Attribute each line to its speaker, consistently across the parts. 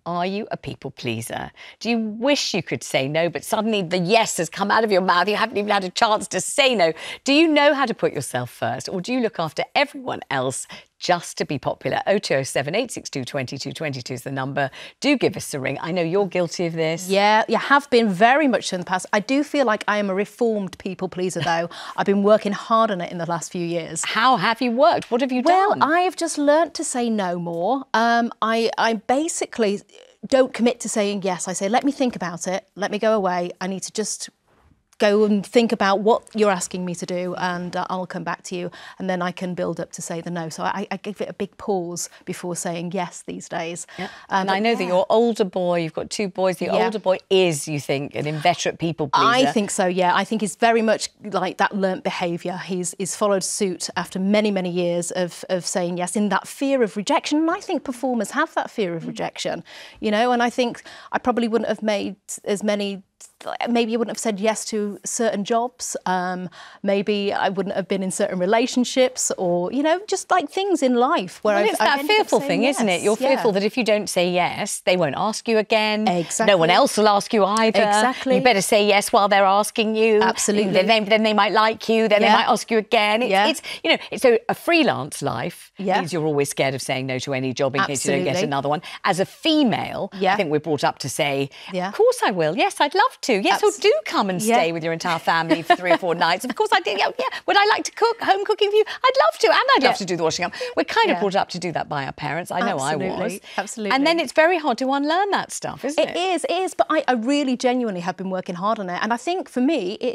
Speaker 1: Are you a people pleaser? Do you wish you could say no, but suddenly the yes has come out of your mouth? You haven't even had a chance to say no. Do you know how to put yourself first, or do you look after everyone else just to be popular? 0207 862 2222 is the number. Do give us a ring. I know you're guilty of this.
Speaker 2: Yeah, you have been very much so in the past. I do feel like I am a reformed people pleaser, though. I've been working hard on it in the last few years.
Speaker 1: How have you worked? What have you done?
Speaker 2: Well, I have just learnt to say no more. I basically don't commit to saying yes. I say, let me think about it. Let me go away. I need to just go and think about what you're asking me to do, and I'll come back to you, and then I can build up to say the no. So I give it a big pause before saying yes these days.
Speaker 1: Yeah. And I know that your older boy, you've got 2 boys, the older boy is, you think, an inveterate people pleaser?
Speaker 2: I think so, yeah. I think he's very much like that learnt behaviour. He's followed suit after many, many years of saying yes in that fear of rejection. And I think performers have that fear of rejection, you know, and I think I probably wouldn't have made as many. Maybe you wouldn't have said yes to certain jobs. Maybe I wouldn't have been in certain relationships, or, you know, just like things in life where
Speaker 1: it's that fearful thing, isn't it? You're fearful that if you don't say yes, they won't ask you again.
Speaker 2: Exactly.
Speaker 1: No one else will ask you either.
Speaker 2: Exactly.
Speaker 1: You better say yes while they're asking you.
Speaker 2: Absolutely.
Speaker 1: Then they might like you. Then they might ask you again. It's you know, so a freelance life means you're always scared of saying no to any job in case you don't get another one. As a female, I think we're brought up to say, of course I will. Yes, I'd love to. Yes, so do come and stay with your entire family for 3 or 4 nights. Of course I did. Yeah, would I like to cook home cooking for you? I'd love to, and I'd love to do the washing up. We're kind of brought up to do that by our parents. I know I was.
Speaker 2: Absolutely.
Speaker 1: And then it's very hard to unlearn that stuff, isn't it?
Speaker 2: It is. But I really genuinely have been working hard on it. And I think for me, it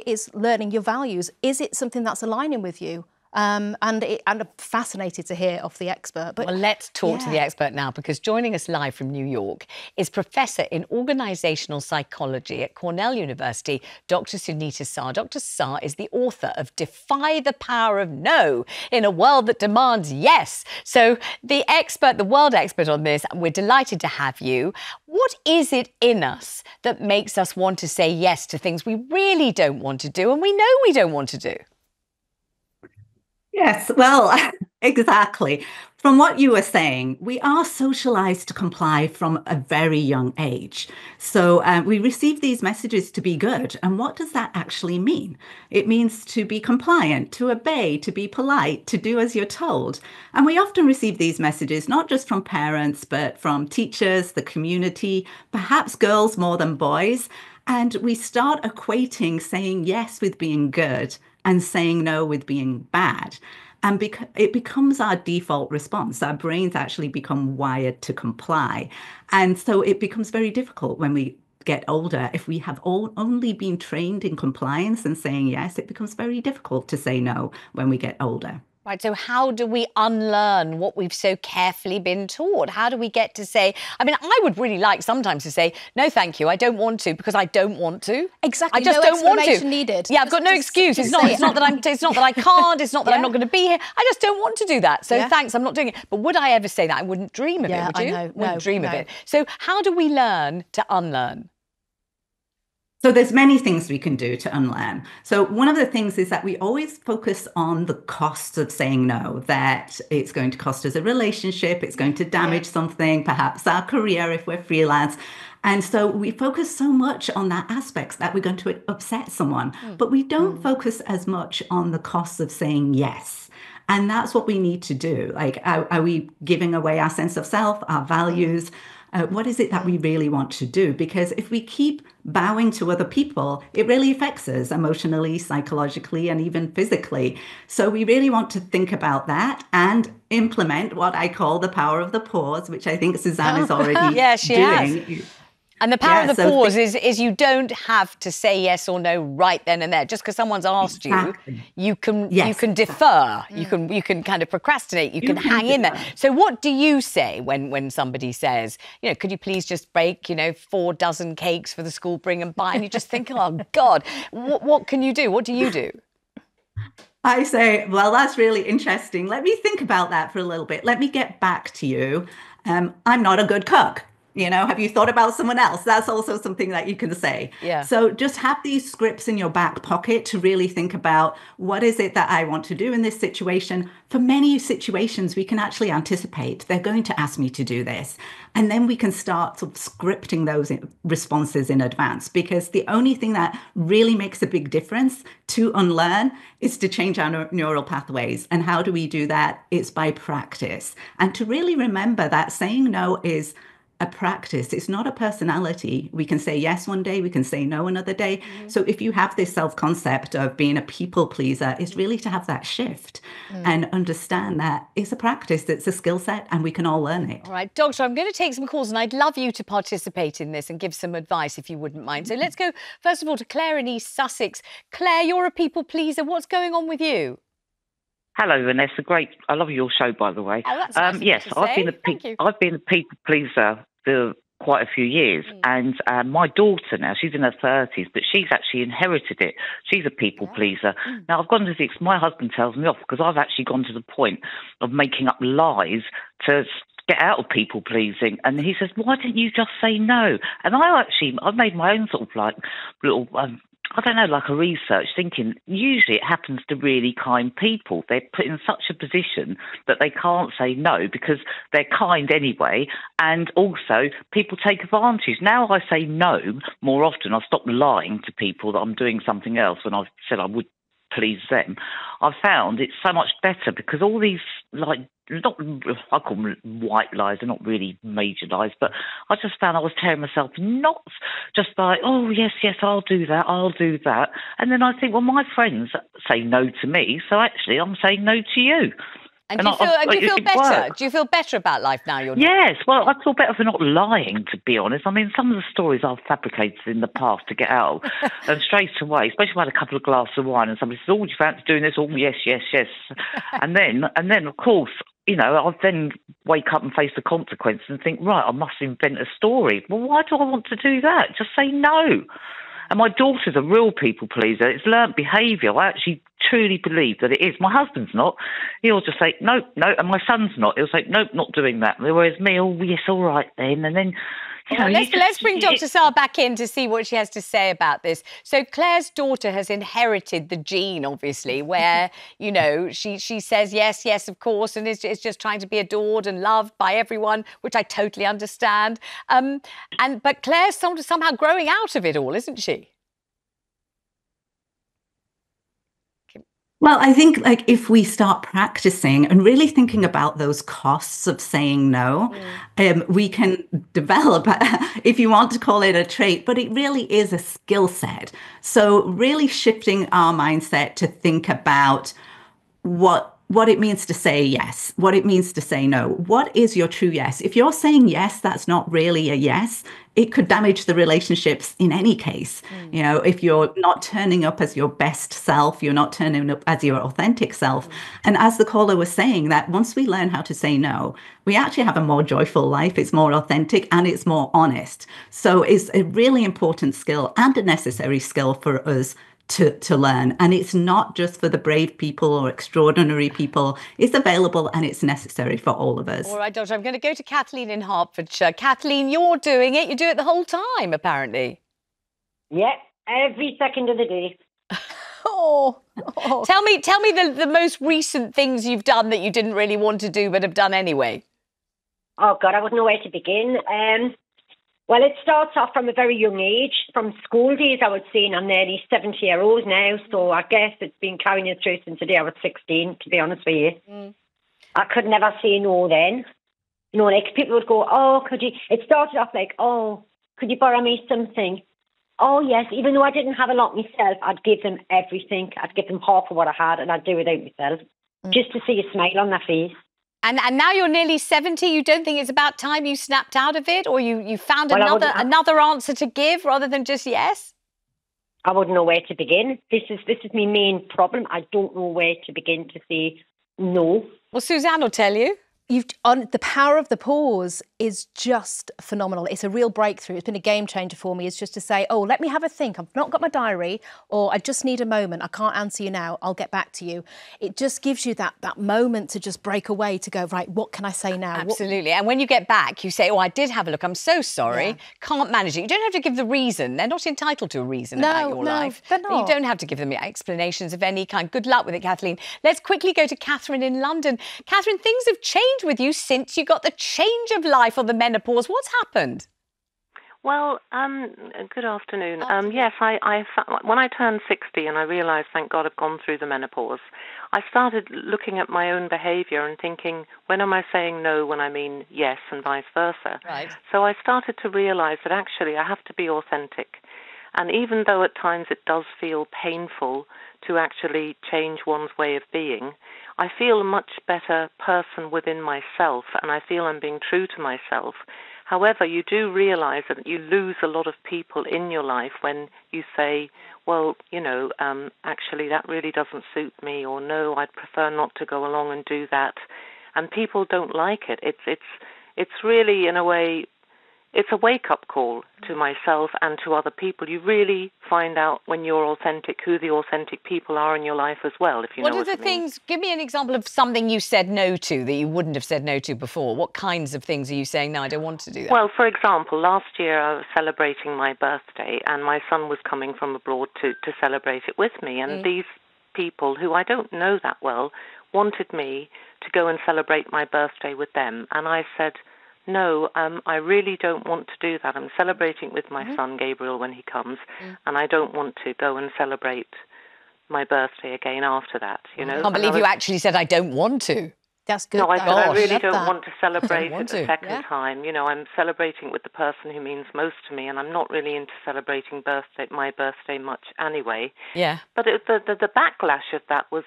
Speaker 2: is learning your values. Is it something that's aligning with you? And I'm fascinated to hear off the expert. But
Speaker 1: well, let's talk to the expert now, because joining us live from New York is Professor in Organisational Psychology at Cornell University, Dr. Sunita Sah. Dr. Sah is the author of Defy the Power of No in a World That Demands Yes. So the expert, the world expert on this, we're delighted to have you. What is it in us that makes us want to say yes to things we really don't want to do and we know we don't want to do?
Speaker 3: Yes, well, exactly. From what you were saying, we are socialized to comply from a very young age. So we receive these messages to be good. And what does that actually mean? It means to be compliant, to obey, to be polite, to do as you're told. And we often receive these messages not just from parents, but from teachers, the community, perhaps girls more than boys. And we start equating saying yes with being good and saying no with being bad. And it becomes our default response. Our brains actually become wired to comply. And so it becomes very difficult when we get older. If we have only been trained in compliance and saying yes, it becomes very difficult to say no when we get older.
Speaker 1: Right, so how do we unlearn what we've so carefully been taught? How do we get to say, I mean, I would really like sometimes to say, no, thank you, I don't want to, because I don't want to.
Speaker 2: Exactly,
Speaker 1: I just don't want to.
Speaker 2: Needed.
Speaker 1: Yeah, I've got no excuse. It's not that I can't, it's not that I'm not going to be here. I just don't want to do that. So thanks, I'm not doing it. But would I ever say that? I wouldn't dream of it, would you?
Speaker 2: I know.
Speaker 1: Wouldn't dream of it. So how do we learn to unlearn?
Speaker 3: So there's many things we can do to unlearn. So one of the things is that we always focus on the costs of saying no, that it's going to cost us a relationship, it's going to damage something, perhaps our career if we're freelance. And so we focus so much on that aspect that we're going to upset someone, but we don't focus as much on the costs of saying yes. And that's what we need to do. Like, are we giving away our sense of self, our values? What is it that we really want to do? Because if we keep bowing to other people, it really affects us emotionally, psychologically, and even physically. So we really want to think about that and implement what I call the power of the pause, which I think Suzanne is already doing.
Speaker 1: Has. And the power of the pause is you don't have to say yes or no right then and there. Just because someone's asked you, you can defer, you can kind of procrastinate, you can hang in there. So what do you say when somebody says, you know, could you please just bake, 4 dozen cakes for the school, bring them by? And you just think, oh God, what can you do? What do you do?
Speaker 3: I say, well, that's really interesting. Let me think about that for a little bit. Let me get back to you. I'm not a good cook. You know, have you thought about someone else? That's also something that you can say.
Speaker 1: Yeah.
Speaker 3: So just have these scripts in your back pocket to really think about what is it that I want to do in this situation. For many situations, we can actually anticipate they're going to ask me to do this. And then we can start sort of scripting those responses in advance, because the only thing that really makes a big difference to unlearn is to change our neural pathways. And how do we do that? It's by practice. And to really remember that saying no is a practice. It's not a personality. We can say yes one day, we can say no another day. So if you have this self-concept of being a people pleaser, it's really to have that shift and understand that it's a practice, it's a skill set, and we can all learn it.
Speaker 1: All right, Doctor, I'm going to take some calls and I'd love you to participate in this and give some advice if you wouldn't mind. So let's go, first of all, to Claire in East Sussex. Claire, you're a people pleaser. What's going on with you?
Speaker 4: Hello, Vanessa. Great. I love your show, by the way.
Speaker 1: Oh, that's nice of you
Speaker 4: yes,
Speaker 1: to
Speaker 4: I've
Speaker 1: say.
Speaker 4: I've been a people pleaser for quite a few years, and my daughter now, she's in her 30s, but she's actually inherited it. She's a people pleaser. Now, I've gone to my husband tells me off because I've actually gone to the point of making up lies to get out of people pleasing, and he says, "Why didn't you just say no?" And I've made my own sort of like little. I don't know, like a research, thinking usually it happens to really kind people. They're put in such a position that they can't say no because they're kind anyway. And also people take advantage. Now I say no more often. I've stopped lying to people that I'm doing something else when I said I would please them. I've found it's so much better because all these, like, I call them white lies, they're not really major lies, but I just found I was tearing myself nuts, just like, oh, yes, I'll do that. And then I think, well, my friends say no to me, so actually I'm saying no to you.
Speaker 1: And do you feel better?
Speaker 4: Works.
Speaker 1: Do you feel better about life now?
Speaker 4: Yes, well, I feel better for not lying, to be honest. I mean, some of the stories I've fabricated in the past to get out, and straight away, especially when I had a couple of glasses of wine and somebody says, "Oh, do you fancy doing this?" "Oh, yes." And then, of course, you know, I'll then wake up and face the consequences and think, right, I must invent a story. Well, why do I want to do that? Just say no. And my daughter's a real people pleaser. It's learnt behaviour. I actually truly believe that it is. My husband's not. He'll just say, no. And my son's not. He'll say, nope, not doing that. Whereas me, oh, yes, all right then. And then, you know,
Speaker 1: let's bring Dr. Sah back in to see what she has to say about this. So Claire's daughter has inherited the gene, obviously, where, you know, she says yes, of course, and is just trying to be adored and loved by everyone, which I totally understand. But Claire's somehow growing out of it all, isn't she?
Speaker 3: Well, I think like if we start practicing and really thinking about those costs of saying no, we can develop, if you want to call it a trait, but it really is a skill set. So really shifting our mindset to think about what it means to say yes, what it means to say no. What is your true yes? If you're saying yes, that's not really a yes. It could damage the relationships in any case. You know, if you're not turning up as your best self, you're not turning up as your authentic self. And as the caller was saying, that once we learn how to say no, we actually have a more joyful life. It's more authentic and it's more honest. So it's a really important skill and a necessary skill for us to learn. And it's not just for the brave people or extraordinary people. It's available and it's necessary for all of us.
Speaker 1: All right, Doctor, I'm going to go to Kathleen in Hertfordshire. Kathleen, you're doing it. You do it the whole time, apparently.
Speaker 5: Yeah, every second of the day.
Speaker 1: Oh. Tell me the most recent things you've done that you didn't really want to do but have done anyway.
Speaker 5: Oh, God, I wouldn't know where to begin. Well, it starts off from a very young age. From school days, I would say, and I'm nearly 70 years old now, so I guess it's been carrying it through since the day I was 16, to be honest with you. I could never say no then. You know, like people would go, oh, could you... It started off like, oh, could you borrow me something? Oh, yes, even though I didn't have a lot myself, I'd give them everything. I'd give them half of what I had, and I'd do without myself, just to see a smile on their face.
Speaker 1: And now you're nearly 70. You don't think it's about time you snapped out of it, or you found another answer to give rather than just yes?
Speaker 5: I wouldn't know where to begin. This is my main problem. I don't know where to begin to say no.
Speaker 1: Well, Suzanne will tell you.
Speaker 2: The power of the pause is just phenomenal. It's a real breakthrough. It's been a game changer for me. It's just to say, oh, let me have a think. I've not got my diary, or I just need a moment. I can't answer you now. I'll get back to you. It just gives you that moment to just break away, to go, right, what can I say now?
Speaker 1: Absolutely. And when you get back, you say, oh, I did have a look. I'm so sorry. Yeah. Can't manage it. You don't have to give the reason. They're not entitled to a reason about your life.
Speaker 2: They're not.
Speaker 1: You don't have to give them explanations of any kind. Good luck with it, Kathleen. Let's quickly go to Catherine in London. Catherine, things have changed with you since you got the change of life or the menopause. What's happened?
Speaker 6: Well, good afternoon. Yes, when I turned 60 and I realised, thank God, I've gone through the menopause, I started looking at my own behaviour and thinking, when am I saying no when I mean yes, and vice versa?
Speaker 1: Right.
Speaker 6: So I started to realise that actually I have to be authentic. And even though at times it does feel painful to actually change one's way of being, I feel a much better person within myself, and I feel I'm being true to myself. However, you do realise that you lose a lot of people in your life when you say, well, actually that really doesn't suit me, or no, I'd prefer not to go along and do that. And people don't like it. It's really, in a way, it's a wake-up call to myself and to other people. You really find out when you're authentic who the authentic people are in your life as well, if you know what I mean.
Speaker 1: What are the things, give me an example of something you said no to that you wouldn't have said no to before. What kinds of things are you saying, no, I don't want to do that?
Speaker 6: Well, for example, last year I was celebrating my birthday and my son was coming from abroad to celebrate it with me. And these people, who I don't know that well, wanted me to go and celebrate my birthday with them. And I said, no, I really don't want to do that. I'm celebrating with my son, Gabriel, when he comes, and I don't want to go and celebrate my birthday again after that, you know.
Speaker 1: I can't believe you actually said, I don't want to.
Speaker 2: That's good.
Speaker 6: No, I said, I really don't
Speaker 2: that.
Speaker 6: want to celebrate it a second
Speaker 2: Yeah.
Speaker 6: time. You know, I'm celebrating with the person who means most to me, and I'm not really into celebrating my birthday much anyway.
Speaker 1: Yeah.
Speaker 6: But the backlash of that was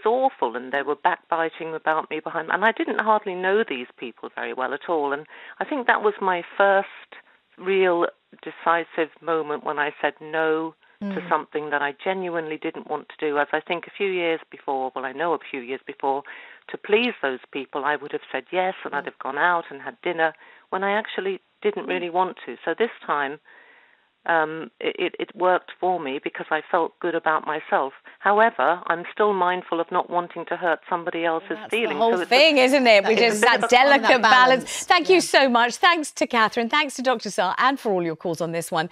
Speaker 6: awful, and they were backbiting about me behind, and I didn't hardly know these people very well at all. And I think that was my first real decisive moment when I said no to something that I genuinely didn't want to do. As I think a few years before, to please those people, I would have said yes, and I'd have gone out and had dinner when I actually didn't really want to. So this time, it worked for me because I felt good about myself. However, I'm still mindful of not wanting to hurt somebody else's feelings.
Speaker 1: The whole thing, isn't it? We just that delicate balance. Thank you so much. Thanks to Catherine. Thanks to Dr. Sah, and for all your calls on this one.